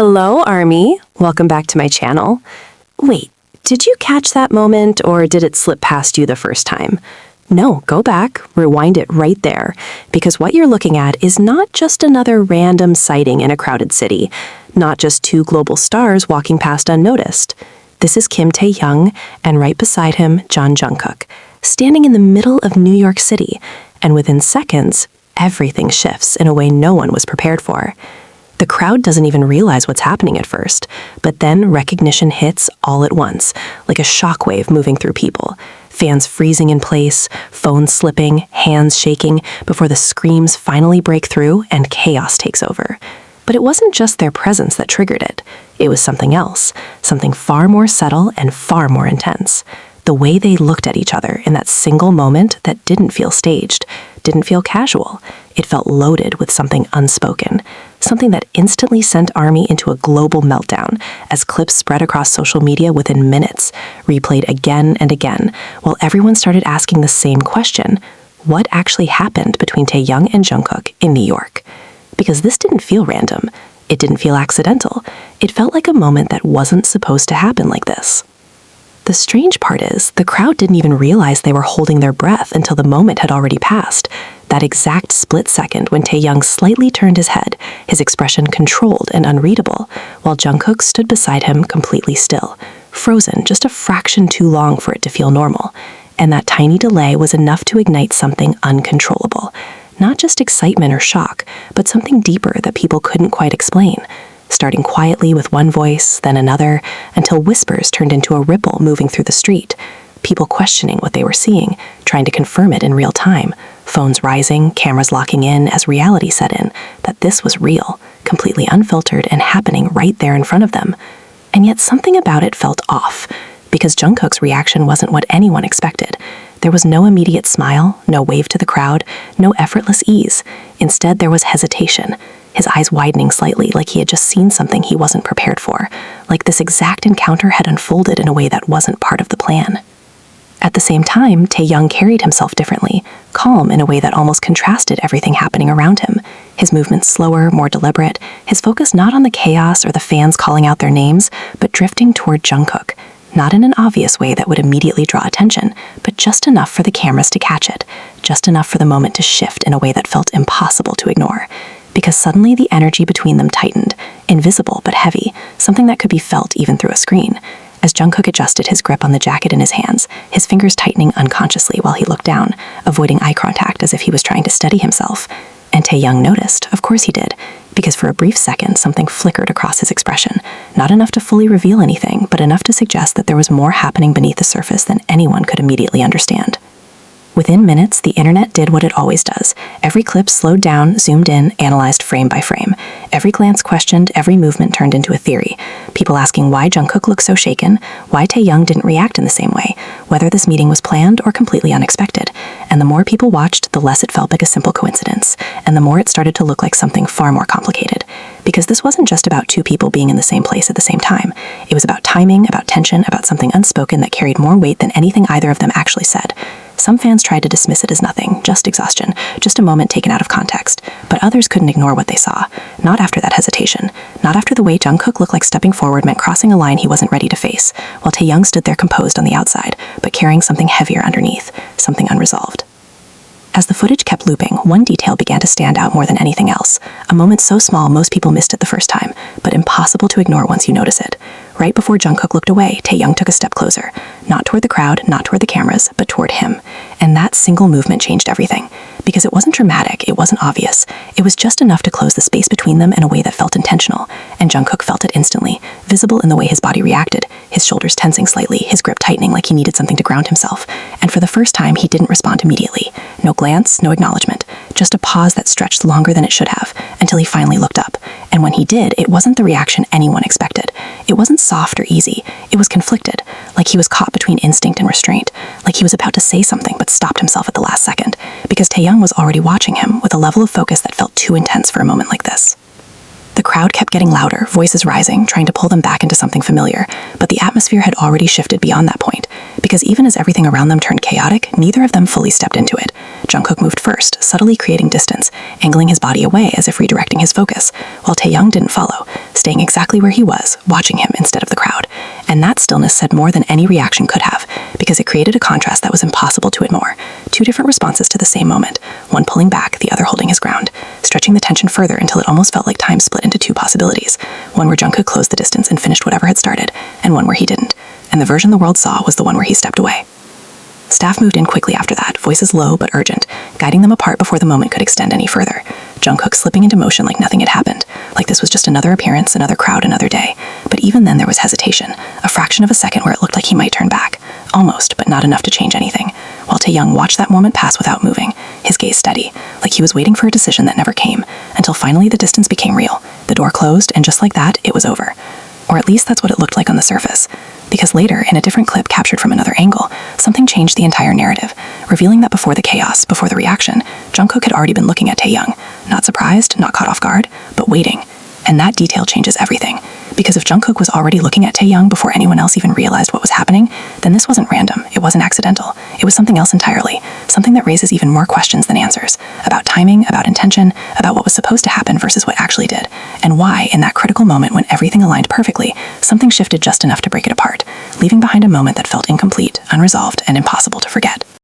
Hello, Army. Welcome back to my channel. Wait, did you catch that moment or did it slip past you the first time? No, go back, rewind it right there, because what you're looking at is not just another random sighting in a crowded city, not just two global stars walking past unnoticed. This is Kim Tae-young, and right beside him, John Jungkook, standing in the middle of New York City, and within seconds, everything shifts in a way no one was prepared for. The crowd doesn't even realize what's happening at first, but then recognition hits all at once, like a shockwave moving through people. Fans freezing in place, phones slipping, hands shaking, before the screams finally break through and chaos takes over. But it wasn't just their presence that triggered it. It was something else, something far more subtle and far more intense. The way they looked at each other in that single moment that didn't feel staged, didn't feel casual. It felt loaded with something unspoken, something that instantly sent ARMY into a global meltdown as clips spread across social media within minutes, replayed again and again, while everyone started asking the same question: what actually happened between Taeyoung and Jungkook in New York? Because this didn't feel random. It didn't feel accidental. It felt like a moment that wasn't supposed to happen like this. The strange part is, the crowd didn't even realize they were holding their breath until the moment had already passed. That exact split second when Taeyoung slightly turned his head, his expression controlled and unreadable, while Jungkook stood beside him completely still, frozen just a fraction too long for it to feel normal. And that tiny delay was enough to ignite something uncontrollable. Not just excitement or shock, but something deeper that people couldn't quite explain. Starting quietly with one voice, then another, until whispers turned into a ripple moving through the street. People questioning what they were seeing, trying to confirm it in real time. Phones rising, cameras locking in as reality set in, that this was real, completely unfiltered and happening right there in front of them. And yet something about it felt off, because Jungkook's reaction wasn't what anyone expected. There was no immediate smile, no wave to the crowd, no effortless ease. Instead, there was hesitation, his eyes widening slightly like he had just seen something he wasn't prepared for, like this exact encounter had unfolded in a way that wasn't part of the plan. At the same time, Taeyoung carried himself differently, calm in a way that almost contrasted everything happening around him. His movements slower, more deliberate, his focus not on the chaos or the fans calling out their names, but drifting toward Jungkook. Not in an obvious way that would immediately draw attention, but just enough for the cameras to catch it, just enough for the moment to shift in a way that felt impossible to ignore. Because suddenly the energy between them tightened, invisible but heavy, something that could be felt even through a screen. As Jungkook adjusted his grip on the jacket in his hands, his fingers tightening unconsciously while he looked down, avoiding eye contact as if he was trying to steady himself. And Taeyoung noticed, of course he did, because for a brief second something flickered across his expression, not enough to fully reveal anything, but enough to suggest that there was more happening beneath the surface than anyone could immediately understand. Within minutes, the internet did what it always does. Every clip slowed down, zoomed in, analyzed frame by frame. Every glance questioned, every movement turned into a theory. People asking why Jungkook looked so shaken, why Taeyoung didn't react in the same way, whether this meeting was planned or completely unexpected. And the more people watched, the less it felt like a simple coincidence, and the more it started to look like something far more complicated. Because this wasn't just about two people being in the same place at the same time. It was about timing, about tension, about something unspoken that carried more weight than anything either of them actually said. Some fans tried to dismiss it as nothing, just exhaustion, just a moment taken out of context, but others couldn't ignore what they saw. Not after that hesitation, not after the way Jungkook looked like stepping forward meant crossing a line he wasn't ready to face, while Taeyoung stood there composed on the outside, but carrying something heavier underneath, something unresolved. As the footage kept looping, one detail began to stand out more than anything else, a moment so small most people missed it the first time, but impossible to ignore once you notice it. Right before Jungkook looked away, Taeyoung took a step closer, not toward the crowd, not toward the cameras, but toward him. And that single movement changed everything. Because it wasn't dramatic, it wasn't obvious. It was just enough to close the space between them in a way that felt intentional, and Jungkook felt it instantly, visible in the way his body reacted, his shoulders tensing slightly, his grip tightening like he needed something to ground himself. And for the first time, he didn't respond immediately. No glance, no acknowledgement, just a pause that stretched longer than it should have, until he finally looked up. And when he did, it wasn't the reaction anyone expected. It wasn't soft or easy. It was conflicted, like he was caught between instinct and restraint, like he was about to say something but stopped himself at the last second, because Taeyoung was already watching him with a level of focus that felt too intense for a moment like this. The crowd kept getting louder, voices rising, trying to pull them back into something familiar, but the atmosphere had already shifted beyond that point, because even as everything around them turned chaotic, neither of them fully stepped into it. Jungkook moved first, subtly creating distance, angling his body away as if redirecting his focus, while Taeyoung didn't follow, staying exactly where he was, watching him instead of the crowd. And that stillness said more than any reaction could have, because it created a contrast that was impossible to ignore. Two different responses to the same moment, one pulling back, the other holding his ground, stretching the tension further until it almost felt like time split into two possibilities, one where Jungkook closed the distance and finished whatever had started, and one where he didn't. And the version the world saw was the one where he stepped away. Staff moved in quickly after that, voices low but urgent, guiding them apart before the moment could extend any further. Jungkook slipping into motion like nothing had happened, like this was just another appearance, another crowd, another day. But even then there was hesitation, a fraction of a second where it looked like he might turn back. Almost, but not enough to change anything. While Taeyoung watched that moment pass without moving, his gaze steady, like he was waiting for a decision that never came, until finally the distance became real. The door closed, and just like that, it was over. Or at least that's what it looked like on the surface. Because later, in a different clip captured from another angle, something changed the entire narrative, revealing that before the chaos, before the reaction, Jungkook had already been looking at Taeyoung, not surprised, not caught off guard, but waiting. And that detail changes everything. Because if Jungkook was already looking at Taeyoung before anyone else even realized what was happening, then this wasn't random, it wasn't accidental, it was something else entirely, something that raises even more questions than answers, about timing, about intention, about what was supposed to happen versus what actually did, and why, in that critical moment when everything aligned perfectly, something shifted just enough to break it apart, leaving behind a moment that felt incomplete, unresolved, and impossible to forget.